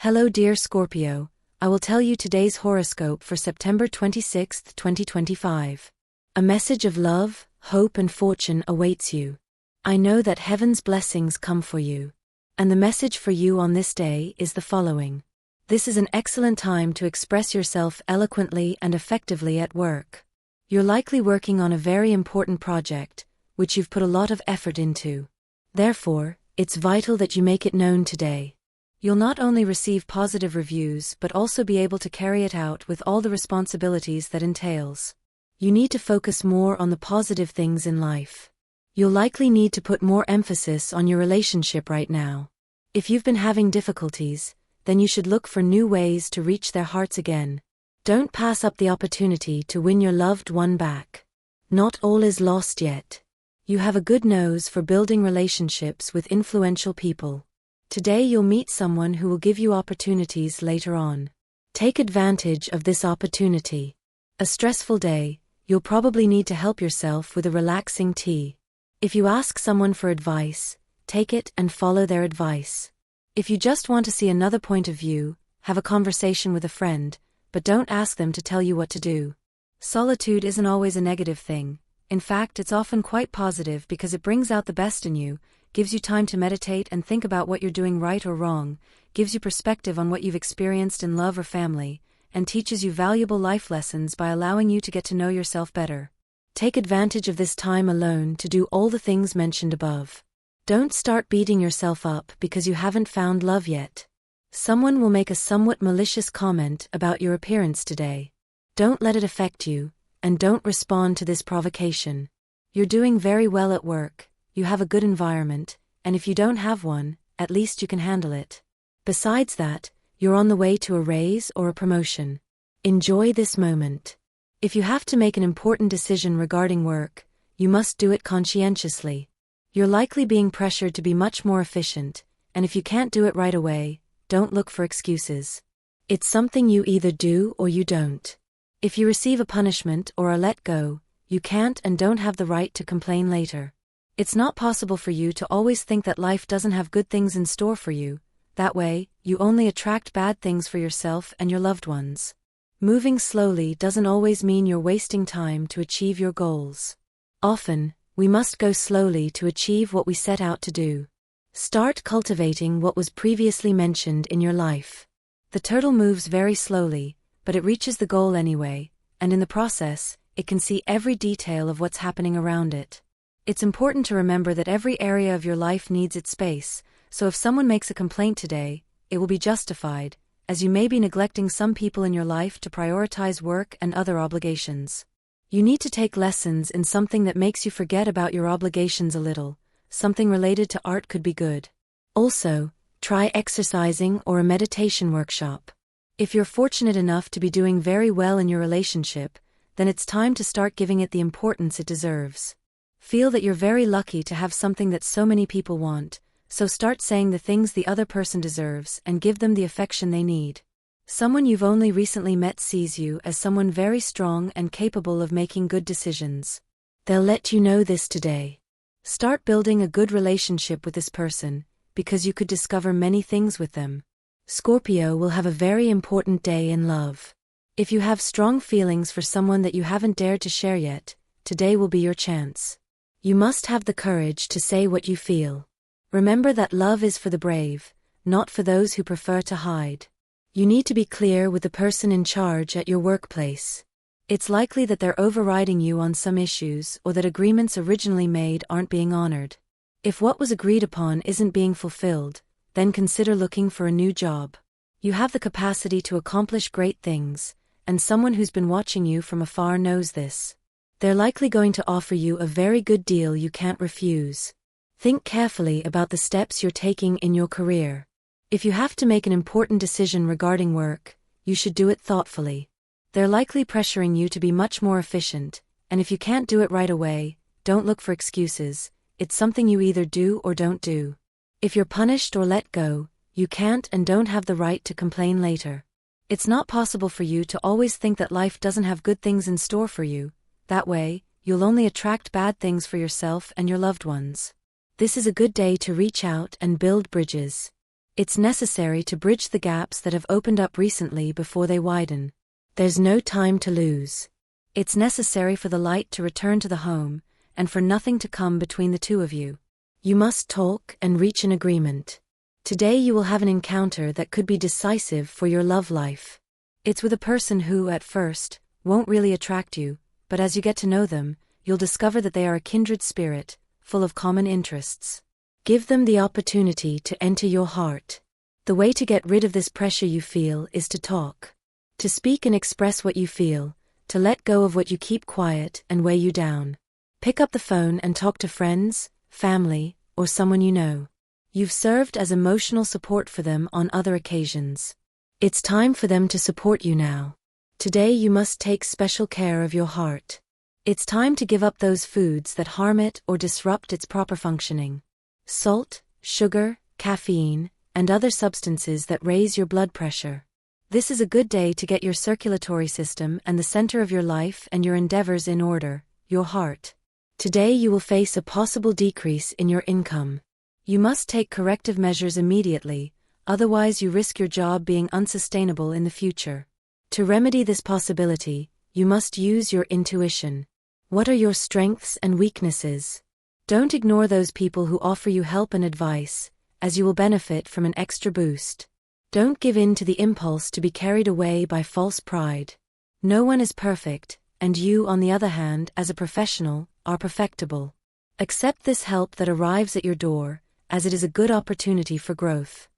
Hello dear Scorpio, I will tell you today's horoscope for September 26, 2025. A message of love, hope and fortune awaits you. I know that heaven's blessings come for you. And the message for you on this day is the following. This is an excellent time to express yourself eloquently and effectively at work. You're likely working on a very important project, which you've put a lot of effort into. Therefore, it's vital that you make it known today. You'll not only receive positive reviews but also be able to carry it out with all the responsibilities that entails. You need to focus more on the positive things in life. You'll likely need to put more emphasis on your relationship right now. If you've been having difficulties, then you should look for new ways to reach their hearts again. Don't pass up the opportunity to win your loved one back. Not all is lost yet. You have a good nose for building relationships with influential people. Today you'll meet someone who will give you opportunities later on. Take advantage of this opportunity. A stressful day, you'll probably need to help yourself with a relaxing tea. If you ask someone for advice, take it and follow their advice. If you just want to see another point of view, have a conversation with a friend, but don't ask them to tell you what to do. Solitude isn't always a negative thing. In fact, it's often quite positive because it brings out the best in you, gives you time to meditate and think about what you're doing right or wrong, gives you perspective on what you've experienced in love or family, and teaches you valuable life lessons by allowing you to get to know yourself better. Take advantage of this time alone to do all the things mentioned above. Don't start beating yourself up because you haven't found love yet. Someone will make a somewhat malicious comment about your appearance today. Don't let it affect you, and don't respond to this provocation. You're doing very well at work. You have a good environment, and if you don't have one, at least you can handle it. Besides that, you're on the way to a raise or a promotion. Enjoy this moment. If you have to make an important decision regarding work, you must do it conscientiously. You're likely being pressured to be much more efficient, and if you can't do it right away, don't look for excuses. It's something you either do or you don't. If you receive a punishment or are let go, you can't and don't have the right to complain later. It's not possible for you to always think that life doesn't have good things in store for you. That way, you only attract bad things for yourself and your loved ones. Moving slowly doesn't always mean you're wasting time to achieve your goals. Often, we must go slowly to achieve what we set out to do. Start cultivating what was previously mentioned in your life. The turtle moves very slowly, but it reaches the goal anyway, and in the process, it can see every detail of what's happening around it. It's important to remember that every area of your life needs its space, so if someone makes a complaint today, it will be justified, as you may be neglecting some people in your life to prioritize work and other obligations. You need to take lessons in something that makes you forget about your obligations a little. Something related to art could be good. Also, try exercising or a meditation workshop. If you're fortunate enough to be doing very well in your relationship, then it's time to start giving it the importance it deserves. Feel that you're very lucky to have something that so many people want, so start saying the things the other person deserves and give them the affection they need. Someone you've only recently met sees you as someone very strong and capable of making good decisions. They'll let you know this today. Start building a good relationship with this person, because you could discover many things with them. Scorpio will have a very important day in love. If you have strong feelings for someone that you haven't dared to share yet, today will be your chance. You must have the courage to say what you feel. Remember that love is for the brave, not for those who prefer to hide. You need to be clear with the person in charge at your workplace. It's likely that they're overriding you on some issues or that agreements originally made aren't being honored. If what was agreed upon isn't being fulfilled, then consider looking for a new job. You have the capacity to accomplish great things, and someone who's been watching you from afar knows this. They're likely going to offer you a very good deal you can't refuse. Think carefully about the steps you're taking in your career. If you have to make an important decision regarding work, you should do it thoughtfully. They're likely pressuring you to be much more efficient, and if you can't do it right away, don't look for excuses. It's something you either do or don't do. If you're punished or let go, you can't and don't have the right to complain later. It's not possible for you to always think that life doesn't have good things in store for you. That way, you'll only attract bad things for yourself and your loved ones. This is a good day to reach out and build bridges. It's necessary to bridge the gaps that have opened up recently before they widen. There's no time to lose. It's necessary for the light to return to the home, and for nothing to come between the two of you. You must talk and reach an agreement. Today you will have an encounter that could be decisive for your love life. It's with a person who, at first, won't really attract you, but as you get to know them, you'll discover that they are a kindred spirit, full of common interests. Give them the opportunity to enter your heart. The way to get rid of this pressure you feel is to talk. To speak and express what you feel, to let go of what you keep quiet and weigh you down. Pick up the phone and talk to friends, family, or someone you know. You've served as emotional support for them on other occasions. It's time for them to support you now. Today you must take special care of your heart. It's time to give up those foods that harm it or disrupt its proper functioning. Salt, sugar, caffeine, and other substances that raise your blood pressure. This is a good day to get your circulatory system and the center of your life and your endeavors in order, your heart. Today you will face a possible decrease in your income. You must take corrective measures immediately, otherwise you risk your job being unsustainable in the future. To remedy this possibility, you must use your intuition. What are your strengths and weaknesses? Don't ignore those people who offer you help and advice, as you will benefit from an extra boost. Don't give in to the impulse to be carried away by false pride. No one is perfect, and you, on the other hand, as a professional, are perfectible. Accept this help that arrives at your door, as it is a good opportunity for growth.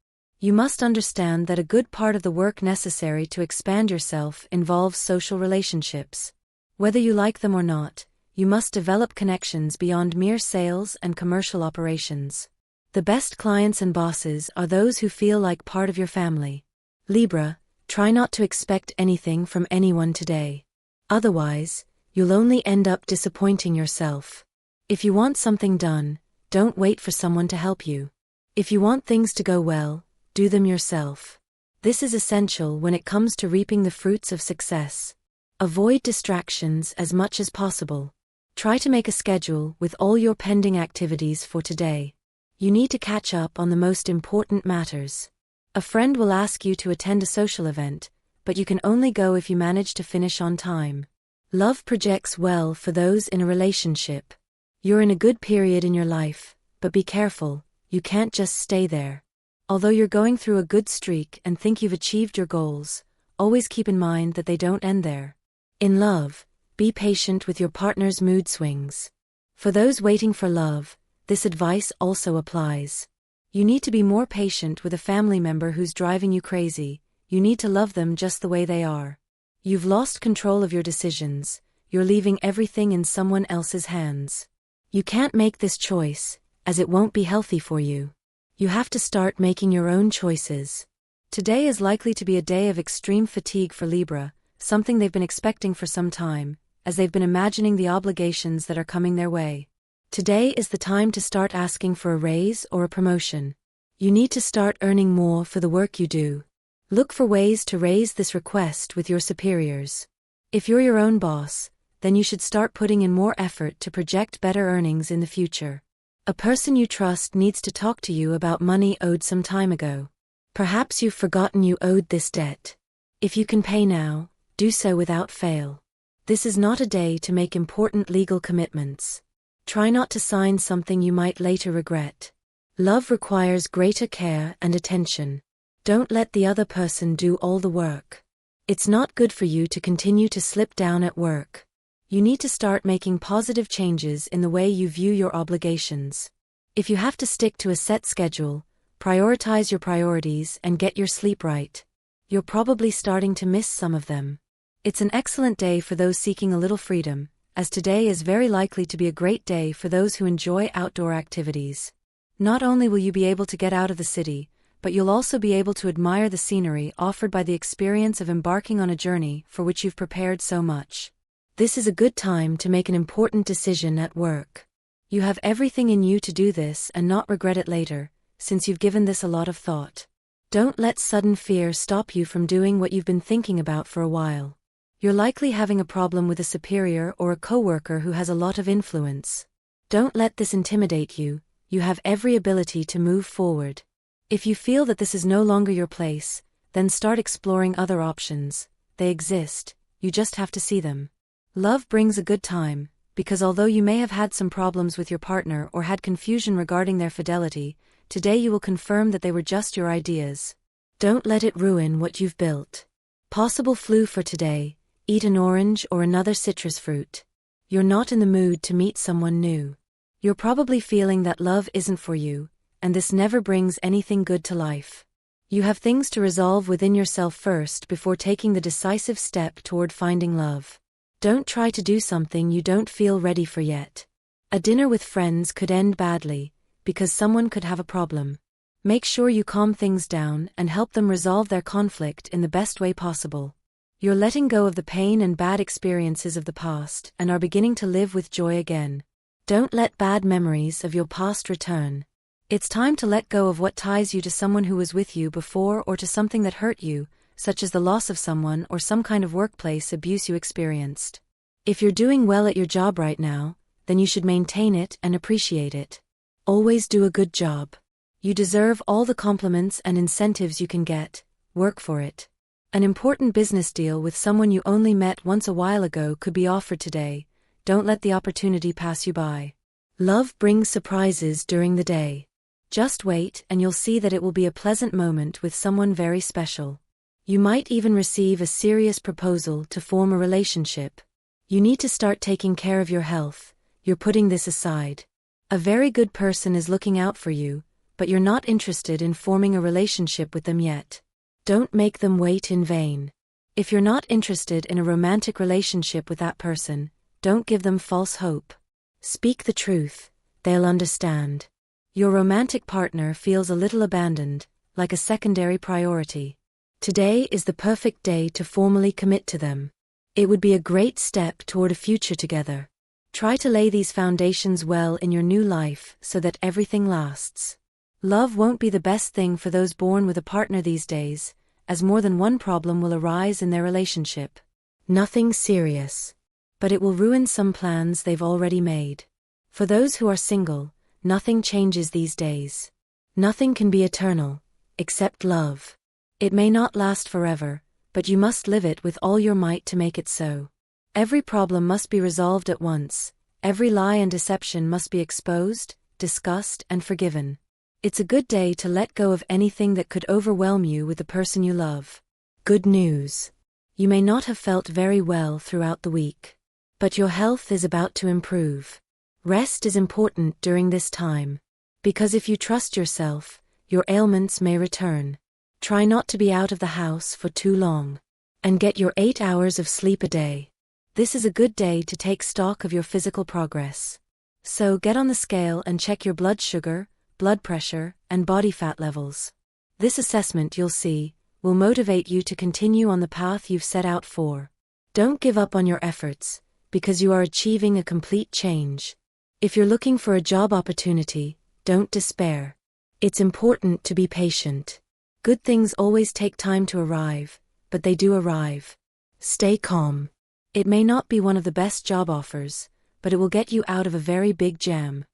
You must understand that a good part of the work necessary to expand yourself involves social relationships. Whether you like them or not, you must develop connections beyond mere sales and commercial operations. The best clients and bosses are those who feel like part of your family. Libra, try not to expect anything from anyone today. Otherwise, you'll only end up disappointing yourself. If you want something done, don't wait for someone to help you. If you want things to go well, do them yourself. This is essential when it comes to reaping the fruits of success. Avoid distractions as much as possible. Try to make a schedule with all your pending activities for today. You need to catch up on the most important matters. A friend will ask you to attend a social event, but you can only go if you manage to finish on time. Love projects well for those in a relationship. You're in a good period in your life, but be careful, you can't just stay there. Although you're going through a good streak and think you've achieved your goals, always keep in mind that they don't end there. In love, be patient with your partner's mood swings. For those waiting for love, this advice also applies. You need to be more patient with a family member who's driving you crazy. You need to love them just the way they are. You've lost control of your decisions, you're leaving everything in someone else's hands. You can't make this choice, as it won't be healthy for you. You have to start making your own choices. Today is likely to be a day of extreme fatigue for Libra, something they've been expecting for some time, as they've been imagining the obligations that are coming their way. Today is the time to start asking for a raise or a promotion. You need to start earning more for the work you do. Look for ways to raise this request with your superiors. If you're your own boss, then you should start putting in more effort to project better earnings in the future. A person you trust needs to talk to you about money owed some time ago. Perhaps you've forgotten you owed this debt. If you can pay now, do so without fail. This is not a day to make important legal commitments. Try not to sign something you might later regret. Love requires greater care and attention. Don't let the other person do all the work. It's not good for you to continue to slip down at work. You need to start making positive changes in the way you view your obligations. If you have to stick to a set schedule, prioritize your priorities and get your sleep right. You're probably starting to miss some of them. It's an excellent day for those seeking a little freedom, as today is very likely to be a great day for those who enjoy outdoor activities. Not only will you be able to get out of the city, but you'll also be able to admire the scenery offered by the experience of embarking on a journey for which you've prepared so much. This is a good time to make an important decision at work. You have everything in you to do this and not regret it later, since you've given this a lot of thought. Don't let sudden fear stop you from doing what you've been thinking about for a while. You're likely having a problem with a superior or a coworker who has a lot of influence. Don't let this intimidate you, you have every ability to move forward. If you feel that this is no longer your place, then start exploring other options. They exist, you just have to see them. Love brings a good time, because although you may have had some problems with your partner or had confusion regarding their fidelity, today you will confirm that they were just your ideas. Don't let it ruin what you've built. Possible flu for today: eat an orange or another citrus fruit. You're not in the mood to meet someone new. You're probably feeling that love isn't for you, and this never brings anything good to life. You have things to resolve within yourself first before taking the decisive step toward finding love. Don't try to do something you don't feel ready for yet. A dinner with friends could end badly, because someone could have a problem. Make sure you calm things down and help them resolve their conflict in the best way possible. You're letting go of the pain and bad experiences of the past and are beginning to live with joy again. Don't let bad memories of your past return. It's time to let go of what ties you to someone who was with you before or to something that hurt you, such as the loss of someone or some kind of workplace abuse you experienced. If you're doing well at your job right now, then you should maintain it and appreciate it. Always do a good job. You deserve all the compliments and incentives you can get. Work for it. An important business deal with someone you only met once a while ago could be offered today. Don't let the opportunity pass you by. Love brings surprises during the day. Just wait and you'll see that it will be a pleasant moment with someone very special. You might even receive a serious proposal to form a relationship. You need to start taking care of your health. You're putting this aside. A very good person is looking out for you, but you're not interested in forming a relationship with them yet. Don't make them wait in vain. If you're not interested in a romantic relationship with that person, don't give them false hope. Speak the truth. They'll understand. Your romantic partner feels a little abandoned, like a secondary priority. Today is the perfect day to formally commit to them. It would be a great step toward a future together. Try to lay these foundations well in your new life so that everything lasts. Love won't be the best thing for those born with a partner these days, as more than one problem will arise in their relationship. Nothing serious. But it will ruin some plans they've already made. For those who are single, nothing changes these days. Nothing can be eternal, except love. It may not last forever, but you must live it with all your might to make it so. Every problem must be resolved at once. Every lie and deception must be exposed, discussed, and forgiven. It's a good day to let go of anything that could overwhelm you with the person you love. Good news. You may not have felt very well throughout the week. But your health is about to improve. Rest is important during this time. Because if you trust yourself, your ailments may return. Try not to be out of the house for too long. And get your 8 hours of sleep a day. This is a good day to take stock of your physical progress. So get on the scale and check your blood sugar, blood pressure, and body fat levels. This assessment, you'll see, will motivate you to continue on the path you've set out for. Don't give up on your efforts, because you are achieving a complete change. If you're looking for a job opportunity, don't despair. It's important to be patient. Good things always take time to arrive, but they do arrive. Stay calm. It may not be one of the best job offers, but it will get you out of a very big jam.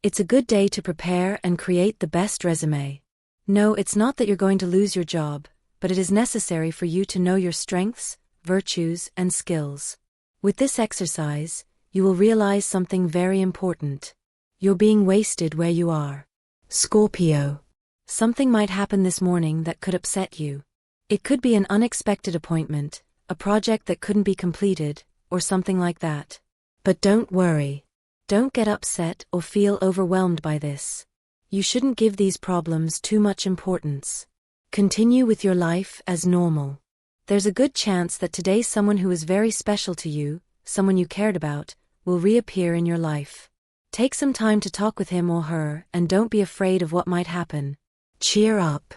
It's a good day to prepare and create the best resume. No, it's not that you're going to lose your job, but it is necessary for you to know your strengths, virtues, and skills. With this exercise, you will realize something very important. You're being wasted where you are. Scorpio. Something might happen this morning that could upset you. It could be an unexpected appointment, a project that couldn't be completed, or something like that. But don't worry. Don't get upset or feel overwhelmed by this. You shouldn't give these problems too much importance. Continue with your life as normal. There's a good chance that today someone who is very special to you, someone you cared about, will reappear in your life. Take some time to talk with him or her and don't be afraid of what might happen. Cheer up.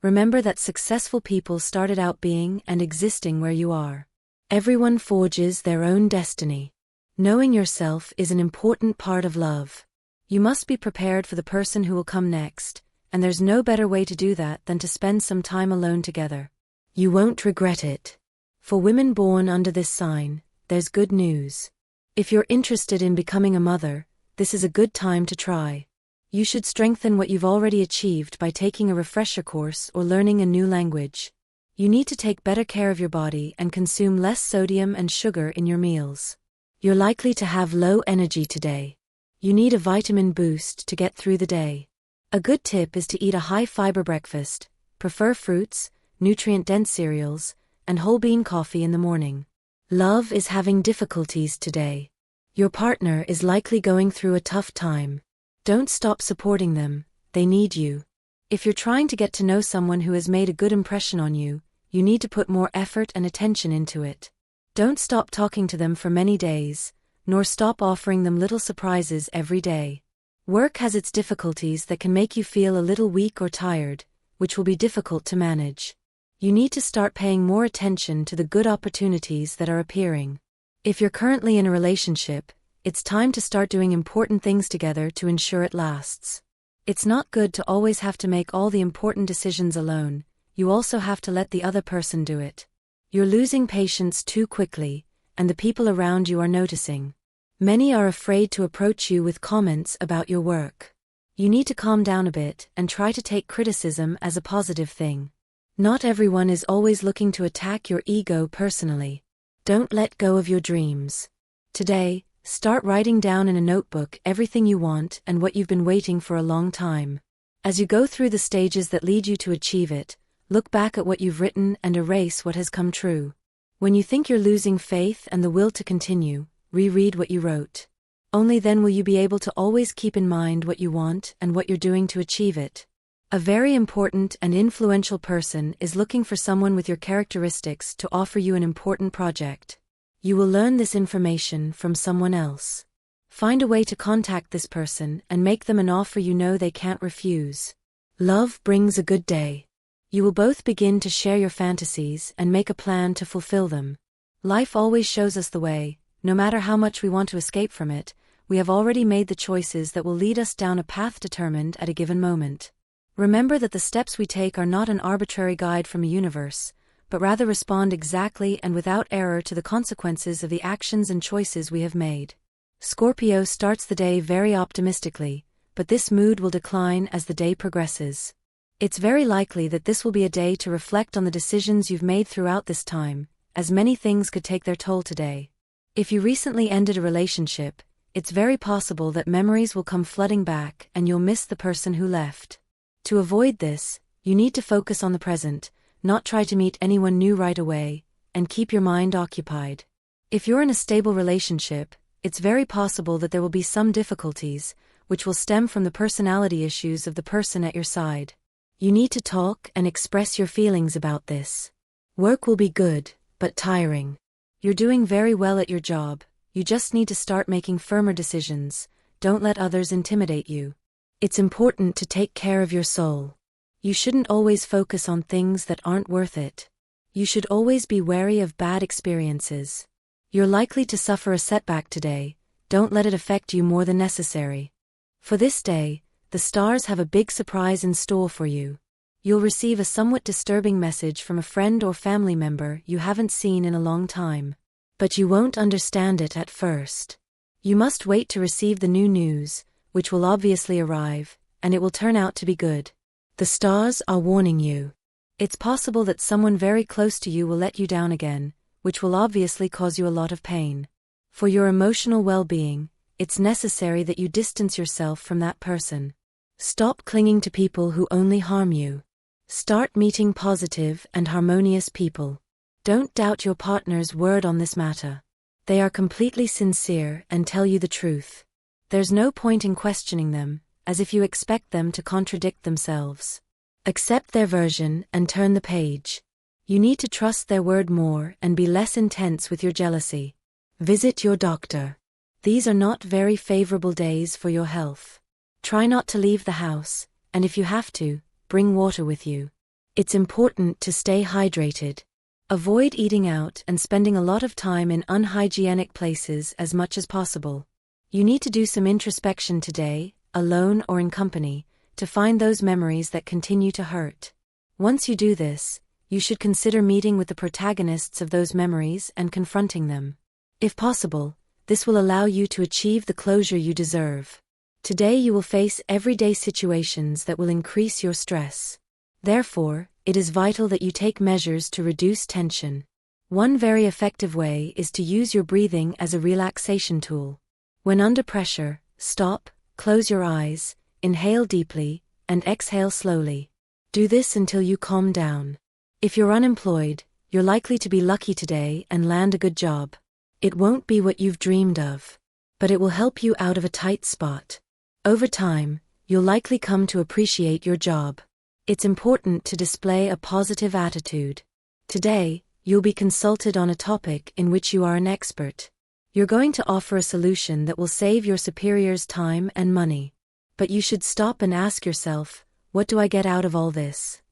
Remember that successful people started out being and existing where you are. Everyone forges their own destiny. Knowing yourself is an important part of love. You must be prepared for the person who will come next, and there's no better way to do that than to spend some time alone together. You won't regret it. For women born under this sign, there's good news. If you're interested in becoming a mother, this is a good time to try. You should strengthen what you've already achieved by taking a refresher course or learning a new language. You need to take better care of your body and consume less sodium and sugar in your meals. You're likely to have low energy today. You need a vitamin boost to get through the day. A good tip is to eat a high-fiber breakfast, prefer fruits, nutrient-dense cereals, and whole bean coffee in the morning. Love is having difficulties today. Your partner is likely going through a tough time. Don't stop supporting them, they need you. If you're trying to get to know someone who has made a good impression on you, you need to put more effort and attention into it. Don't stop talking to them for many days, nor stop offering them little surprises every day. Work has its difficulties that can make you feel a little weak or tired, which will be difficult to manage. You need to start paying more attention to the good opportunities that are appearing. If you're currently in a relationship, it's time to start doing important things together to ensure it lasts. It's not good to always have to make all the important decisions alone, you also have to let the other person do it. You're losing patience too quickly, and the people around you are noticing. Many are afraid to approach you with comments about your work. You need to calm down a bit and try to take criticism as a positive thing. Not everyone is always looking to attack your ego personally. Don't let go of your dreams. Today, start writing down in a notebook everything you want and what you've been waiting for a long time. As you go through the stages that lead you to achieve it, look back at what you've written and erase what has come true. When you think you're losing faith and the will to continue, reread what you wrote. Only then will you be able to always keep in mind what you want and what you're doing to achieve it. A very important and influential person is looking for someone with your characteristics to offer you an important project. You will learn this information from someone else. Find a way to contact this person and make them an offer you know they can't refuse. Love brings a good day. You will both begin to share your fantasies and make a plan to fulfill them. Life always shows us the way, no matter how much we want to escape from it, we have already made the choices that will lead us down a path determined at a given moment. Remember that the steps we take are not an arbitrary guide from a universe, but rather respond exactly and without error to the consequences of the actions and choices we have made. Scorpio starts the day very optimistically, but this mood will decline as the day progresses. It's very likely that this will be a day to reflect on the decisions you've made throughout this time, as many things could take their toll today. If you recently ended a relationship, it's very possible that memories will come flooding back and you'll miss the person who left. To avoid this, you need to focus on the present, not try to meet anyone new right away, and keep your mind occupied. If you're in a stable relationship, it's very possible that there will be some difficulties, which will stem from the personality issues of the person at your side. You need to talk and express your feelings about this. Work will be good, but tiring. You're doing very well at your job, you just need to start making firmer decisions, don't let others intimidate you. It's important to take care of your soul. You shouldn't always focus on things that aren't worth it. You should always be wary of bad experiences. You're likely to suffer a setback today, don't let it affect you more than necessary. For this day, the stars have a big surprise in store for you. You'll receive a somewhat disturbing message from a friend or family member you haven't seen in a long time. But you won't understand it at first. You must wait to receive the new news, which will obviously arrive, and it will turn out to be good. The stars are warning you. It's possible that someone very close to you will let you down again, which will obviously cause you a lot of pain. For your emotional well-being, it's necessary that you distance yourself from that person. Stop clinging to people who only harm you. Start meeting positive and harmonious people. Don't doubt your partner's word on this matter. They are completely sincere and tell you the truth. There's no point in questioning them, as if you expect them to contradict themselves. Accept their version and turn the page. You need to trust their word more and be less intense with your jealousy. Visit your doctor. These are not very favorable days for your health. Try not to leave the house, and if you have to, bring water with you. It's important to stay hydrated. Avoid eating out and spending a lot of time in unhygienic places as much as possible. You need to do some introspection today, alone or in company, to find those memories that continue to hurt. Once you do this, you should consider meeting with the protagonists of those memories and confronting them. If possible, this will allow you to achieve the closure you deserve. Today you will face everyday situations that will increase your stress. Therefore, it is vital that you take measures to reduce tension. One very effective way is to use your breathing as a relaxation tool. When under pressure, stop, close your eyes, inhale deeply, and exhale slowly. Do this until you calm down. If you're unemployed, you're likely to be lucky today and land a good job. It won't be what you've dreamed of, but it will help you out of a tight spot. Over time, you'll likely come to appreciate your job. It's important to display a positive attitude. Today, you'll be consulted on a topic in which you are an expert. You're going to offer a solution that will save your superiors time and money. But you should stop and ask yourself, what do I get out of all this?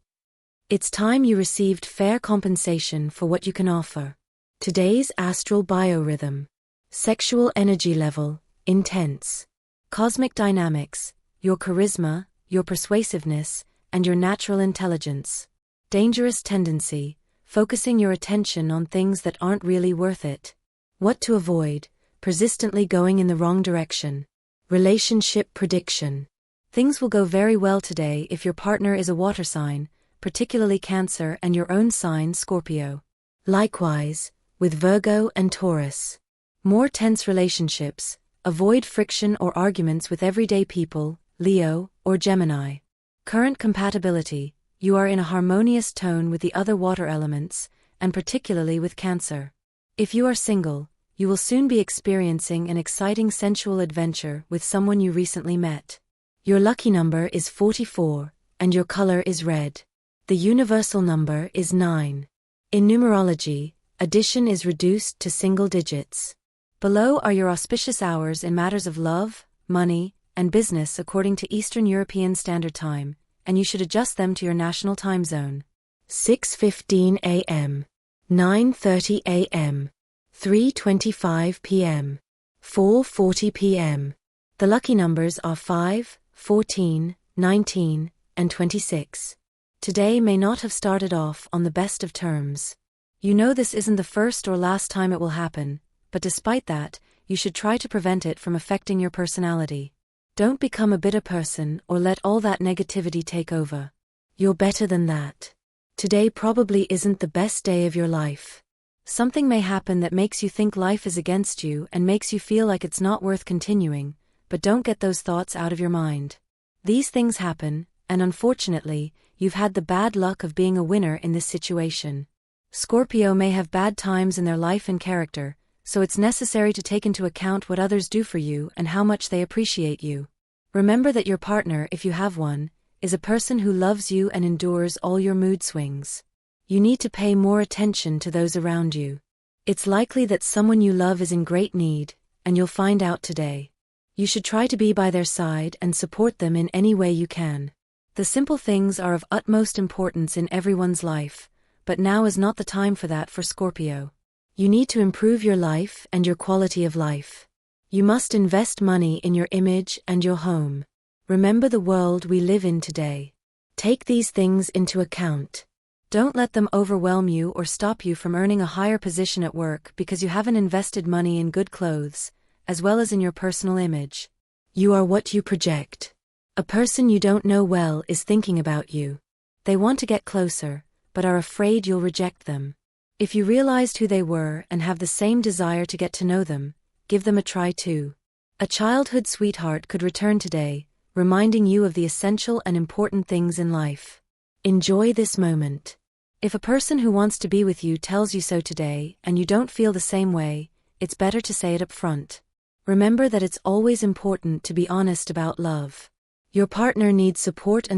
It's time you received fair compensation for what you can offer. Today's astral biorhythm. Sexual energy level, intense. Cosmic dynamics, your charisma, your persuasiveness, and your natural intelligence. Dangerous tendency, focusing your attention on things that aren't really worth it. What to avoid, persistently going in the wrong direction. Relationship prediction. Things will go very well today if your partner is a water sign, particularly Cancer, and your own sign, Scorpio. Likewise, with Virgo and Taurus. More tense relationships, avoid friction or arguments with everyday people, Leo or Gemini. Current compatibility, you are in a harmonious tone with the other water elements, and particularly with Cancer. If you are single, you will soon be experiencing an exciting sensual adventure with someone you recently met. Your lucky number is 44, and your color is red. The universal number is 9. In numerology, addition is reduced to single digits. Below are your auspicious hours in matters of love, money, and business according to Eastern European Standard Time, and you should adjust them to your national time zone. 6:15 a.m. 9:30 a.m. 3:25 p.m. 4:40 p.m. The lucky numbers are 5, 14, 19, and 26. Today may not have started off on the best of terms. You know this isn't the first or last time it will happen, but despite that, you should try to prevent it from affecting your personality. Don't become a bitter person or let all that negativity take over. You're better than that. Today probably isn't the best day of your life. Something may happen that makes you think life is against you and makes you feel like it's not worth continuing, but don't get those thoughts out of your mind. These things happen, and unfortunately, you've had the bad luck of being a winner in this situation. Scorpio may have bad times in their life and character, so it's necessary to take into account what others do for you and how much they appreciate you. Remember that your partner, if you have one, is a person who loves you and endures all your mood swings. You need to pay more attention to those around you. It's likely that someone you love is in great need, and you'll find out today. You should try to be by their side and support them in any way you can. The simple things are of utmost importance in everyone's life, but now is not the time for that for Scorpio. You need to improve your life and your quality of life. You must invest money in your image and your home. Remember the world we live in today. Take these things into account. Don't let them overwhelm you or stop you from earning a higher position at work because you haven't invested money in good clothes, as well as in your personal image. You are what you project. A person you don't know well is thinking about you. They want to get closer, but are afraid you'll reject them. If you realized who they were and have the same desire to get to know them, give them a try too. A childhood sweetheart could return today, reminding you of the essential and important things in life. Enjoy this moment. If a person who wants to be with you tells you so today and you don't feel the same way, it's better to say it up front. Remember that it's always important to be honest about love. Your partner needs support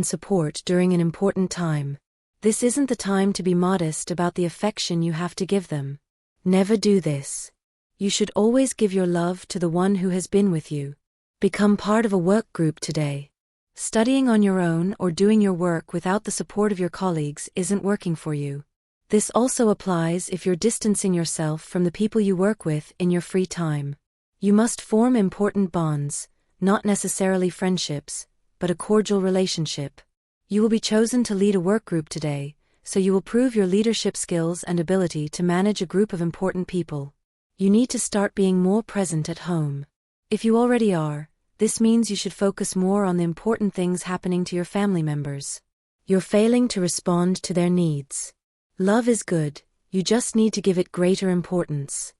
during an important time. This isn't the time to be modest about the affection you have to give them. Never do this. You should always give your love to the one who has been with you. Become part of a work group today. Studying on your own or doing your work without the support of your colleagues isn't working for you. This also applies if you're distancing yourself from the people you work with in your free time. You must form important bonds, not necessarily friendships, but a cordial relationship. You will be chosen to lead a work group today, so you will prove your leadership skills and ability to manage a group of important people. You need to start being more present at home. If you already are, this means you should focus more on the important things happening to your family members. You're failing to respond to their needs. Love is good, you just need to give it greater importance.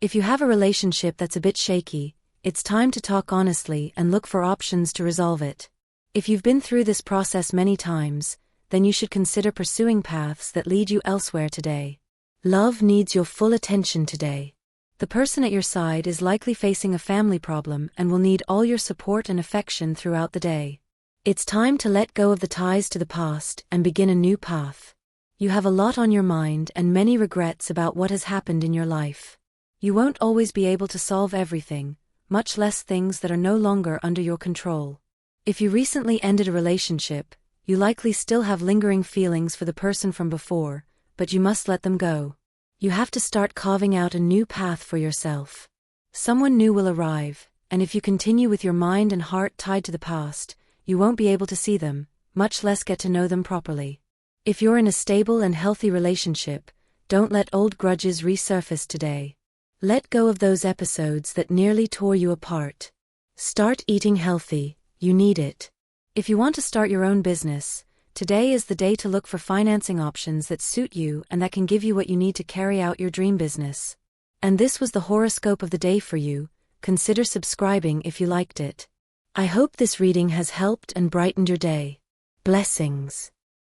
If you have a relationship that's a bit shaky, it's time to talk honestly and look for options to resolve it. If you've been through this process many times, then you should consider pursuing paths that lead you elsewhere today. Love needs your full attention today. The person at your side is likely facing a family problem and will need all your support and affection throughout the day. It's time to let go of the ties to the past and begin a new path. You have a lot on your mind and many regrets about what has happened in your life. You won't always be able to solve everything, much less things that are no longer under your control. If you recently ended a relationship, you likely still have lingering feelings for the person from before, but you must let them go. You have to start carving out a new path for yourself. Someone new will arrive, and if you continue with your mind and heart tied to the past, you won't be able to see them, much less get to know them properly. If you're in a stable and healthy relationship, don't let old grudges resurface today. Let go of those episodes that nearly tore you apart. Start eating healthy, you need it. If you want to start your own business, today is the day to look for financing options that suit you and that can give you what you need to carry out your dream business. And this was the horoscope of the day for you. Consider subscribing if you liked it. I hope this reading has helped and brightened your day. Blessings.